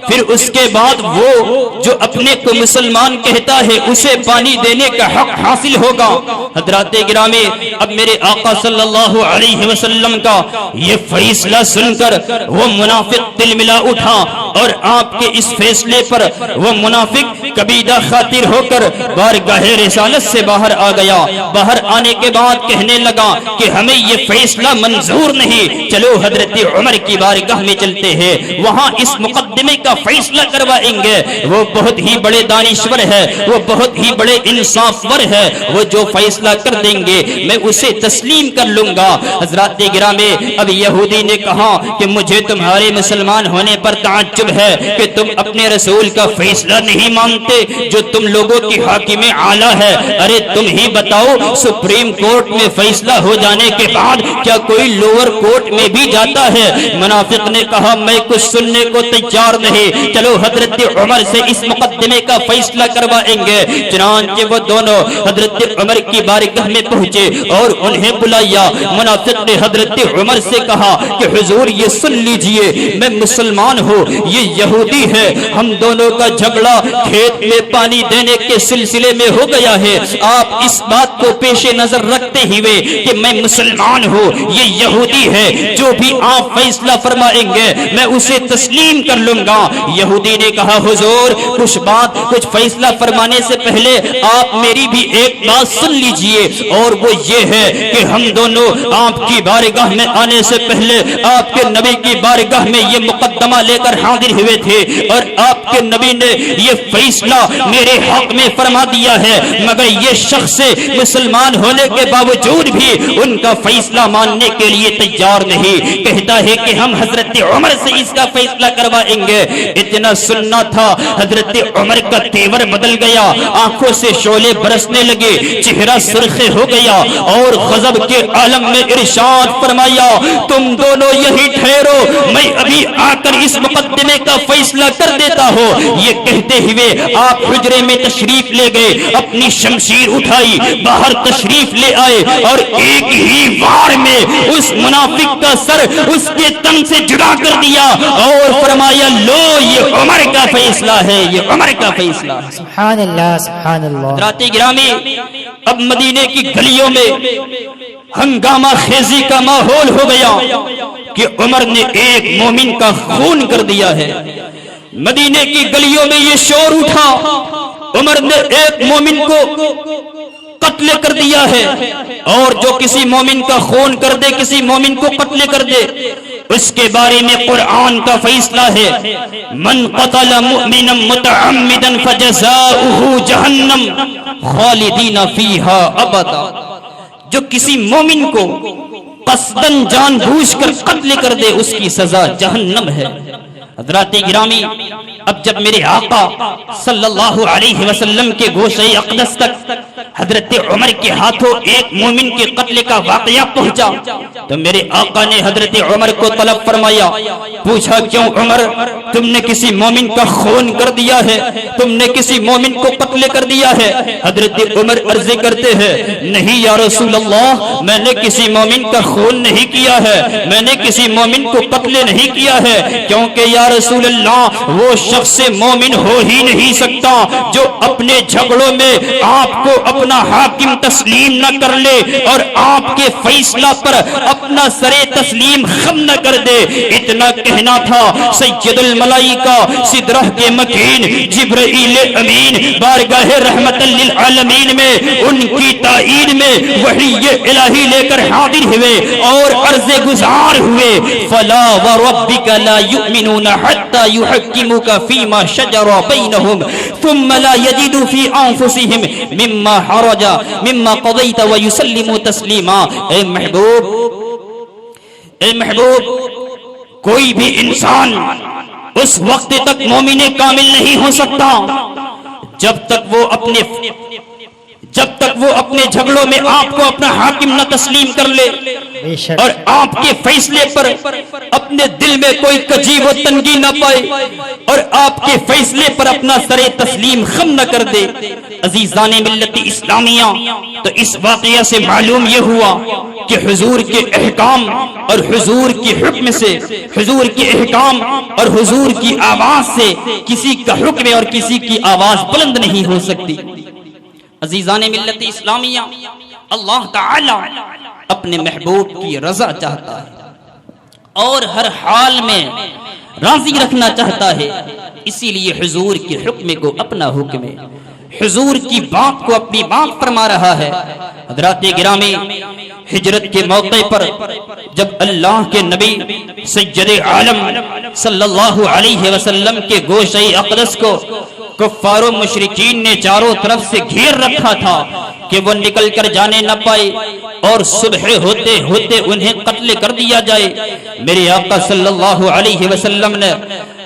پھر اس کے بعد وہ جو اپنے کو مسلمان کہتا ہے اسے پانی دینے کا حق حاصل ہوگا۔ حضرات گرامی، اب میرے آقا صلی اللہ علیہ وسلم کا یہ فیصلہ سن کر وہ منافق دل ملا اٹھا اور آپ کے اس فیصلے پر وہ منافق کبیدہ خاطر ہو کر بارگاہ رسالت سے باہر آ گیا۔ باہر آنے کے بعد کہنے لگا کہ ہمیں یہ فیصلہ منظور نہیں، چلو حضرت عمر کی بارگاہ میں چلتے ہیں، وہاں اس مقدمے کا فیصلہ کروائیں گے۔ وہ بہت ہی بڑے دانشور ہے، وہ بہت ہی بڑے انصافور ہے، وہ جو فیصلہ کر دیں گے میں اسے تسلیم کر لوں گا۔ حضرات گرامی، اب یہودی نے کہا کہ مجھے تمہارے مسلمان ہونے پر تعجب ہے کہ تم اپنے رسول کا فیصلہ نہیں مانتے جو تم لوگوں کی حاکم اعلیٰ ہے۔ ارے تم ہی بتاؤ، سپریم کورٹ میں فیصلہ ہو جانے کے بعد کیا کوئی لوور کورٹ میں بھی جاتا ہے؟ منافق نے کہا میں کچھ سننے کو تیار نہیں، چلو حضرت عمر سے اس مقدمے کا فیصلہ کروائیں گے۔ چنانچہ وہ دونوں حضرت عمر کی بارگاہ میں پہنچے اور انہیں بلایا۔ منافق نے حضرت عمر سے کہا کہ حضور یہ سن لیجئے، میں مسلمان ہوں، یہ یہودی ہے، ہم دونوں کا جھگڑا کھیت میں پانی دینے کے سلسلے میں ہو گیا ہے، آپ اس بات کو پیش نظر رکھتے ہوئے کہ میں مسلمان ہوں، یہ یہودی ہے، جو بھی آپ فیصلہ فرمائیں گے میں اسے تسلیم کر لوں گا۔ یہودی نے کہا حضور کچھ فیصلہ فرمانے سے پہلے آپ میری بھی ایک بات سن لیجئے، اور وہ یہ ہے کہ ہم دونوں آپ کی بارگاہ میں آنے سے پہلے آپ کے نبی کی بارگاہ میں یہ مقدمہ لے کر حاضر ہوئے تھے، اور آپ کے نبی نے یہ فیصلہ میرے حق میں فرما دیا ہے، مگر یہ شخص مسلمان ہونے کے باوجود بھی ان کا فیصلہ ماننے کے لیے تیار نہیں، کہتا ہے کہ ہم حضرت عمر سے اس کا فیصلہ کروائیں گے۔ اتنا سننا تھا حضرت عمر کا تیور بدل گیا، آنکھوں سے شعلے برسنے لگے، چہرہ سرخ ہو گیا، اور غضب کے عالم میں ارشاد فرمایا تم دونوں یہی ٹھہرو، میں ابھی آ کر اس مقدمے کا فیصلہ کر دیتا ہوں۔ یہ کہتے ہوئے آپ حجرے میں تشریف لے گئے، اپنی شمشیر اٹھائی، باہر تشریف لے آئے، اور ایک ہی وار میں اس منافق کا سر اس کے تن سے جدا کر دیا، اور فرمایا لو یہ عمر کا فیصلہ ہے، یہ عمر کا فیصلہ ہے۔ سبحان اللہ سبحان اللہ۔ حضرات گرامی، اب مدینے کی گلیوں میں ہنگامہ خیزی کا ماحول ہو گیا کہ عمر نے ایک مومن کا خون کر دیا ہے۔ مدینے کی گلیوں میں یہ شور اٹھا عمر نے ایک مومن کو قتل کر دیا ہے، اور جو کسی مومن کا خون کر دے، کسی مومن کو قتل کر دے، اس کے بارے میں قرآن کا فیصلہ ہے من قتل مؤمنا متعمدا فجزاؤه جہنم خالدین فیہا ابدا، جو کسی مومن کو قصداً جان بوجھ کر قتل کر دے اس کی سزا جہنم ہے۔ حضرات گرامی، اب جب میرے آقا صلی اللہ علیہ وسلم کے گوشہ اقدس تک حضرت عمر کے ہاتھوں ایک مومن کے قتل کا واقعہ پہنچا تو میرے آقا نے حضرت عمر کو طلب فرمایا، پوچھا کیوں عمر تم نے کسی مومن کا خون کر دیا ہے، تم نے کسی مومن کو قتل کر دیا ہے؟ حضرت عمر عرض کرتے ہیں نہیں یا رسول اللہ، میں نے کسی مومن کا خون نہیں کیا ہے، میں نے کسی مومن کو قتل نہیں کیا ہے، کیونکہ یا رسول اللہ وہ شخص مومن ہو ہی نہیں سکتا جو اپنے جھگڑوں میں آپ کو اپنا حاکم تسلیم نہ کر لے اور آپ کے فیصلہ پر اپنا سر تسلیم خم نہ کر دے۔ اتنا کہنا تھا سید الملائکہ سدرہ کے مکین جبرائیل امین بارگاہ رحمت للعالمین میں ان کی تائید میں وحی الہی لے کر حاضر ہوئے اور عرض گزار ہوئے فلا وربک لا یؤمنون حتى يحكموك فيما شجر بينهم ثم لا يجدوا في انفسهم مما قضيت ويسلموا تسليما۔ اے محبوب، کوئی بھی انسان اس وقت تک مومن کامل نہیں ہو سکتا جب تک وہ اپنے جھگڑوں میں آپ کو اپنا حاکم نہ تسلیم کر لے اور آپ کے فیصلے پر اپنے دل میں کوئی کجی و تنگی نہ پائے اور آپ کے فیصلے پر اپنا سر تسلیم خم نہ کر دے۔ عزیزان ملت اسلامیہ، تو اس واقعہ سے معلوم یہ ہوا کہ حضور کے احکام اور حضور کے حکم سے، حضور کے احکام اور حضور کی آواز سے کسی کا حکم اور کسی کی آواز بلند نہیں ہو سکتی۔ عزیزان ملت اسلامیہ، اللہ تعالی اپنے محبوب کی رضا چاہتا ہے اور ہر حال میں راضی رکھنا چاہتا ہے، اسی لیے حضور کے حکم کو اپنا حکم ہے، حضور کی بات کو اپنی بات فرما رہا ہے۔ حضرات گرامی، ہجرت کے موقع پر جب اللہ کے نبی سید عالم صلی اللہ علیہ وسلم کے گوشہ اقدس کو کفار و مشرکین نے چاروں طرف سے گھیر رکھا تھا کہ وہ نکل کر جانے نہ پائے اور صبح ہوتے ہوتے انہیں قتل کر دیا جائے، میرے آقا صلی اللہ علیہ وسلم نے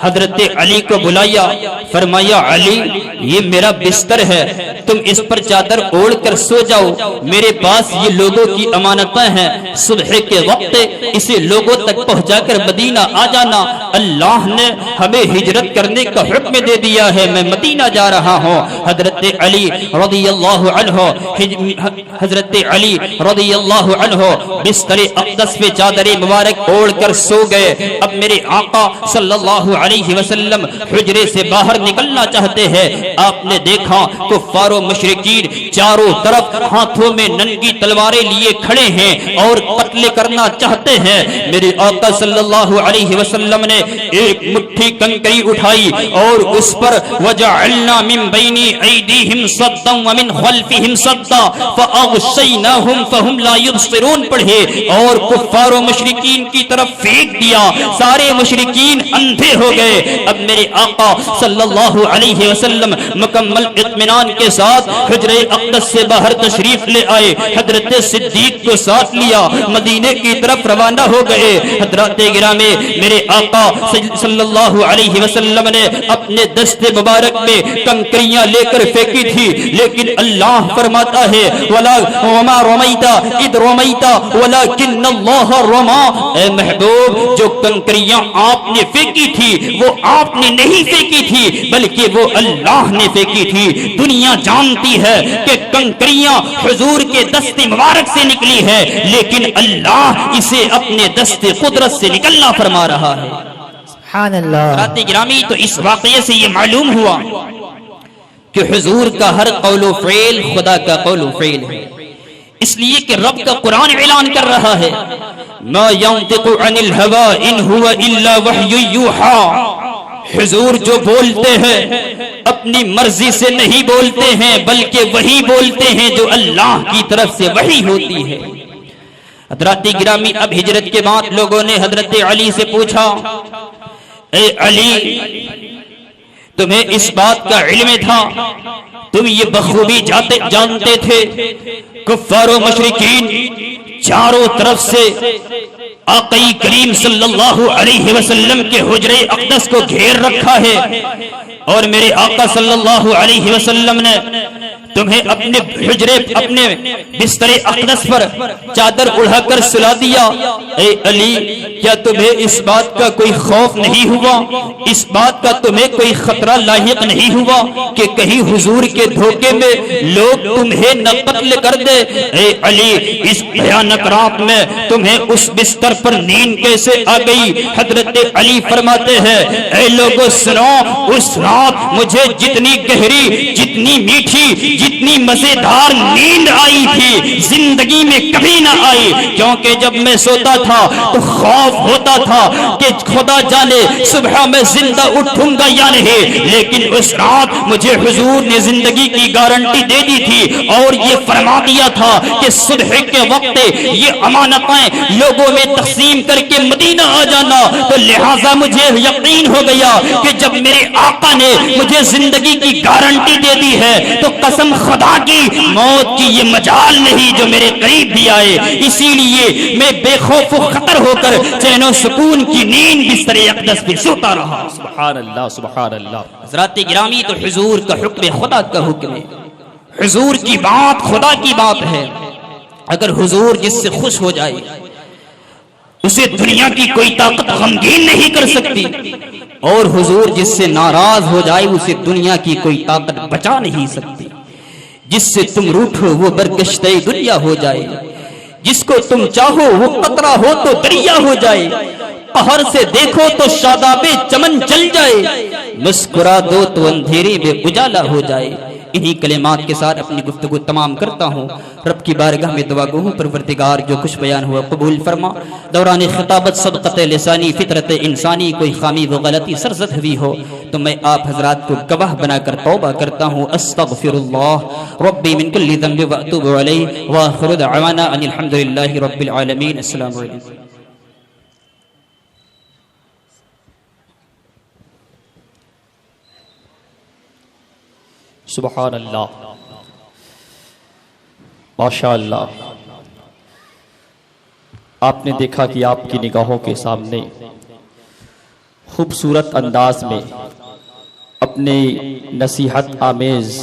حضرت علی کو بلایا، فرمایا علی یہ میرا بستر ہے، تم اس پر چادر اوڑھ کر سو جاؤ، میرے پاس یہ لوگوں کی امانتیں ہیں، صبح کے وقت اسے لوگوں تک پہنچا کر مدینہ آ جانا، اللہ نے ہمیں ہجرت کرنے کا حکم دے دیا ہے، میں مدینہ جا رہا ہوں۔ حضرت علی رضی اللہ عنہ بستر اقدس پہ چادر مبارک اوڑھ کر سو گئے۔ اب میرے آقا صلی اللہ علیہ وسلم حجرے سے باہر نکلنا چاہتے ہیں، آپ نے دیکھا کفار و مشرکین چاروں طرف ہاتھوں میں ننگی تلواریں لیے کھڑے ہیں اور قتل کرنا چاہتے ہیں. میرے آقا صلی اللہ علیہ وسلم نے ایک مٹھی کنکری اٹھائی اور اس پر وجعلنا من بین ایدیہم صدا ومن خلفہم صدا فاغشیناہم فہم لا یبصرون پڑھے اور کفار و مشرکین کی طرف پھینک دیا. سارے مشرکین اندھے ہو گئے. اب میرے آقا صلی اللہ علیہ وسلم مکمل اطمینان کے ساتھ حجرہ اقدس سے باہر تشریف لے آئے. حضرت صدیق کو ساتھ لیا, مدینے کی طرف روانہ ہو گئے. حضرات گرامی, میرے آقا صلی اللہ علیہ وسلم نے اپنے دست مبارک میں کنکریاں لے کر پھینکی تھی, لیکن اللہ فرماتا ہے وَمَا رَمَيْتَ إِذْ رَمَيْتَ وَلَكِنَّ اللَّهَ رَمَى. اے محبوب, جو کنکریاں آپ نے پھینکی تھی وہ آپ نے نہیں پھینکی تھی بلکہ وہ اللہ نے پھینکی تھی. دنیا جانتی ہے کہ کنکریاں حضور کے دست مبارک سے نکلی ہے, لیکن اللہ اسے اپنے دست قدرت سے نکلنا فرما رہا ہے. سبحان اللہ. حضرات گرامی, تو اس واقعے سے یہ معلوم ہوا کہ حضور کا ہر قول و فعل خدا کا قول و فعل ہے, اس لیے کہ رب کا قرآن اعلان کر رہا ہے ما ينطق عن الهوى ان هو الا وحی یوحى. حضور جو بولتے ہیں اپنی مرضی سے نہیں بولتے ہیں بلکہ وہی بولتے ہیں جو اللہ کی طرف سے وحی ہوتی ہے. حضرات گرامی, اب ہجرت کے بعد لوگوں نے حضرت علی سے پوچھا, اے علی, تمہیں اس بات کا علم تھا, تم یہ بخوبی جانتے تھے کفار و مشرکین چاروں طرف سے آقای کریم صلی اللہ علیہ وسلم کے حجرہ اقدس کو گھیر رکھا ہے, اور میرے آقا صلی اللہ علیہ وسلم نے تمہیں اپنے حجرے اپنے بستر اقدس پر چادر اڑا کر سلا دیا. اے علی, کیا تمہیں اس بات کا کوئی خوف نہیں ہوا, اس بات کا تمہیں کوئی خطرہ لاحق نہیں ہوا کہ کہیں حضور کے دھوکے میں لوگ تمہیں نہ قتل کر دے؟ اے علی, اس بھیانک رات میں تمہیں اس بستر پر نیند کیسے آ گئی؟ حضرت علی فرماتے ہیں, اے لوگوں سنو, اس رات مجھے جتنی گہری, جتنی میٹھی, جتنی مزیدار نیند آئی تھی زندگی میں کبھی نہ آئی, کیونکہ جب میں سوتا تھا تو خوف ہوتا تھا کہ خدا جانے صبح میں زندہ اٹھوں گا یا نہیں, لیکن اس رات مجھے حضور نے زندگی کی گارنٹی دے دی تھی اور یہ فرما دیا تھا کہ صبح کے وقت یہ امانتیں لوگوں میں تقسیم کر کے مدینہ آ جانا. تو لہٰذا مجھے یقین ہو گیا کہ جب میرے آقا نے مجھے زندگی کی گارنٹی دے دی ہے تو قسم خدا کی موت کی یہ مجال نہیں جو میرے قریب بھی آئے. اسی لیے میں بے خوف و خطر ہو کر چین و سکون کی نیند بستر اقدس پہ سوتا رہا. سبحان اللہ, سبحان اللہ. حضرات گرامی, تو حضور کا حکم خدا کا حکم ہے, حضور کی بات خدا کی بات ہے. اگر حضور جس سے خوش ہو جائے اسے دنیا کی کوئی طاقت غمگین نہیں کر سکتی, اور حضور جس سے ناراض ہو جائے اسے دنیا کی کوئی طاقت بچا نہیں سکتی. جس سے تم روٹھو وہ برگشتہ دنیا ہو جائے, جس کو تم چاہو وہ قطرہ ہو تو دریا ہو جائے, قہر سے دیکھو تو شاداب چمن چل جائے, مسکرا دو تو اندھیرے میں اجالا ہو جائے. انہی کلمات کے ساتھ اپنی گفتگو تمام کرتا ہوں. رب کی بارگاہ میں دعا گو ہوں, پروردگار جو کچھ بیان ہوا قبول فرما. دوران خطابت سبقت لسانی, فطرت انسانی کوئی خامی و غلطی سرزد ہوئی ہو تو میں آپ حضرات کو گواہ بنا کر توبہ کرتا ہوں. استغفر اللہ ربی من کل ذنب واتوب علیہ واخر دعوانا ان الحمدللہ رب العالمین. السلام علیکم. سبحان اللہ, ماشاء اللہ. آپ نے دیکھا کہ آپ کی نگاہوں کے سامنے خوبصورت انداز میں اپنے نصیحت آمیز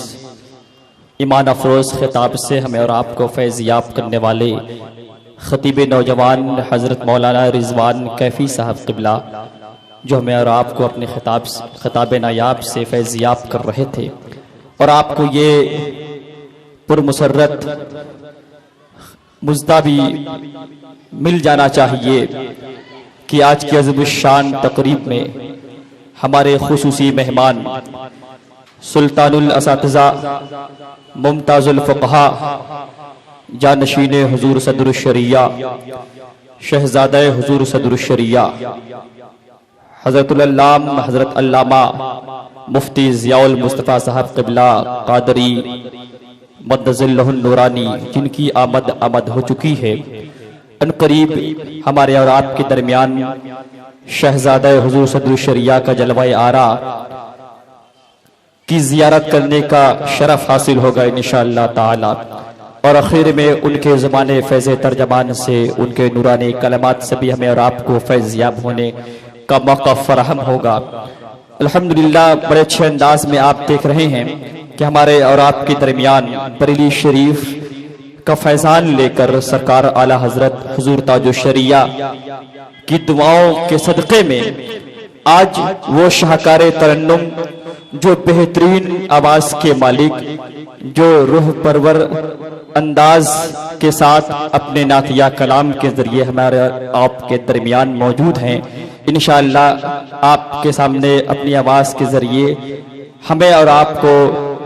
ایمان افروز خطاب سے ہمیں اور آپ کو فیض یاب کرنے والے خطیب نوجوان حضرت مولانا رضوان کیفی صاحب قبلہ جو ہمیں اور آپ کو اپنے خطاب نایاب سے فیض یاب کر رہے تھے, اور آپ کو یہ پرمسرت مزدہ بھی مل جانا چاہیے کہ آج کی عظیم الشان تقریب میں ہمارے خصوصی مہمان سلطان الاساتذہ، ممتاز الفقہاء، جانشین حضور صدر الشریعہ، شہزادہ حضور صدر الشریعہ، حضرت العلام حضرت علامہ مفتی ضیاء المصطفیٰ صاحب قبلہ قادری مدظ اللہ النورانی، جن کی آمد ہو چکی ہے، ان قریب ہمارے اور آپ کے درمیان شہزادہ حضور صدر الشریعہ کا جلوہ آرا کی زیارت کرنے کا شرف حاصل ہوگا انشاءاللہ تعالی، اور آخر میں ان کے زبان فیض ترجمان سے، ان کے نورانی کلمات سے بھی ہمیں اور آپ کو فیض یاب ہونے کا موقع فراہم ہوگا۔ الحمدللہ بڑے اچھے انداز میں آپ دیکھ رہے ہیں کہ ہمارے اور آپ کے درمیان بریلی شریف کا فیضان لے کر سرکار اعلی حضرت حضور تاج الشریعہ کی دعاؤں کے صدقے میں آج وہ شاہکار ترنم جو بہترین آواز کے مالک، جو روح پرور انداز کے ساتھ اپنے نعتیہ کلام کے ذریعے ہمارے آپ کے درمیان موجود ہیں، انشاءاللہ آپ کے سامنے اپنی آواز کے ذریعے ہمیں اور آپ کو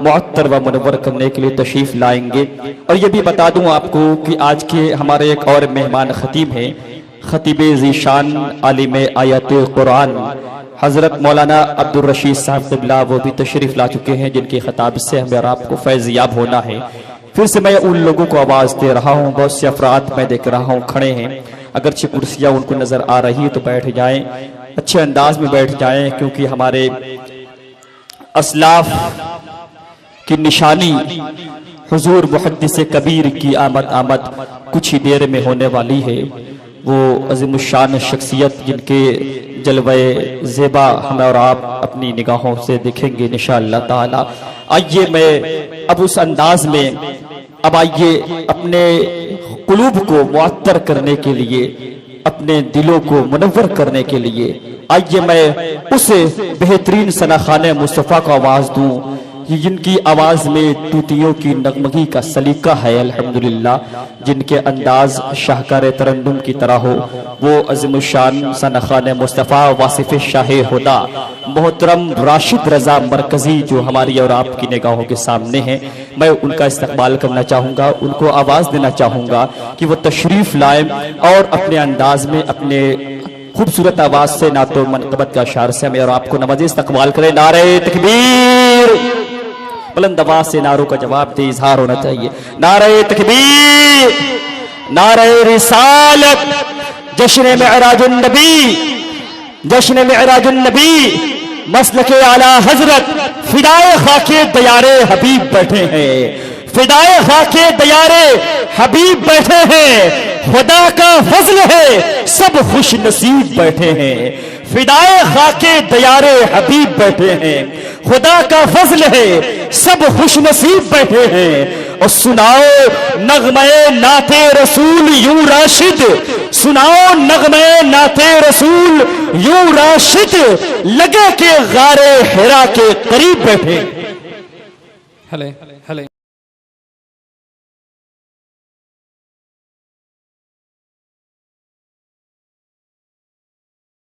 معطر و منور کرنے کے لیے تشریف لائیں گے۔ اور یہ بھی بتا دوں آپ کو کہ آج کے ہمارے ایک اور مہمان خطیب ہیں، خطیب ذیشان عالم آیات قرآن حضرت مولانا عبدالرشید صاحب قبلہ، وہ بھی تشریف لا چکے ہیں، جن کے خطاب سے ہمیں اور آپ کو فیض یاب ہونا ہے۔ پھر سے میں ان لوگوں کو آواز دے رہا ہوں، بہت سے افراد میں دیکھ رہا ہوں کھڑے ہیں، اگرچہ کرسیاں ان کو نظر آ رہی ہے تو بیٹھ جائیں، اچھے انداز میں بیٹھ جائیں، کیونکہ ہمارے اسلاف کی نشانی حضور محدث کبیر کی آمد کچھ ہی دیر میں ہونے والی ہے۔ وہ عظیم الشان شخصیت جن کے جلوہ زیبا ہمیں اور آپ اپنی نگاہوں سے دیکھیں گے انشاءاللہ تعالی۔ آئیے میں اب اس انداز میں آئیے اپنے قلوب کو معطر کرنے کے لیے، اپنے دلوں کو منور کرنے کے لیے آئیے میں اس بہترین ثناخان مصطفیٰ کو آواز دوں جن کی آواز میں طوطیوں کی نغمگی کا سلیقہ ہے الحمدللہ، جن کے انداز شاہکار ترنم کی طرح ہو، وہ عظیم الشان ثناخان مصطفیٰ واصف شاہ ہدا محترم راشد رضا مرکزی جو ہماری اور آپ کی نگاہوں کے سامنے ہیں، میں ان کا استقبال کرنا چاہوں گا، ان کو آواز دینا چاہوں گا کہ وہ تشریف لائیں اور اپنے انداز میں اپنے خوبصورت آواز سے نعت و منقبت کا اشعار سے ہمیں اور آپ کو نوازے، استقبال کریں۔ نعرہ تکبیر، بلند آواز سے نعروں کا جواب دے، اظہار ہونا چاہیے۔ نعرہ تکبیر، نعرہ رسالت، جشن معراج النبی، جشن معراج النبی، مسلک اعلی حضرت فدائے خاک دیار حبیب بیٹھے ہیں، فدائے خاک دیار حبیب بیٹھے ہیں، خدا کا فضل ہے سب خوش نصیب بیٹھے ہیں، فدائے خاک دیار حبیب بیٹھے ہیں، خدا کا فضل ہے سب خوش نصیب بیٹھے ہیں۔ اور سناؤ نغمہ نعت رسول یوں راشد، سناؤ نغمہ نعت رسول یوں راشد، لگے کہ غار حرا کے قریب بیٹھے۔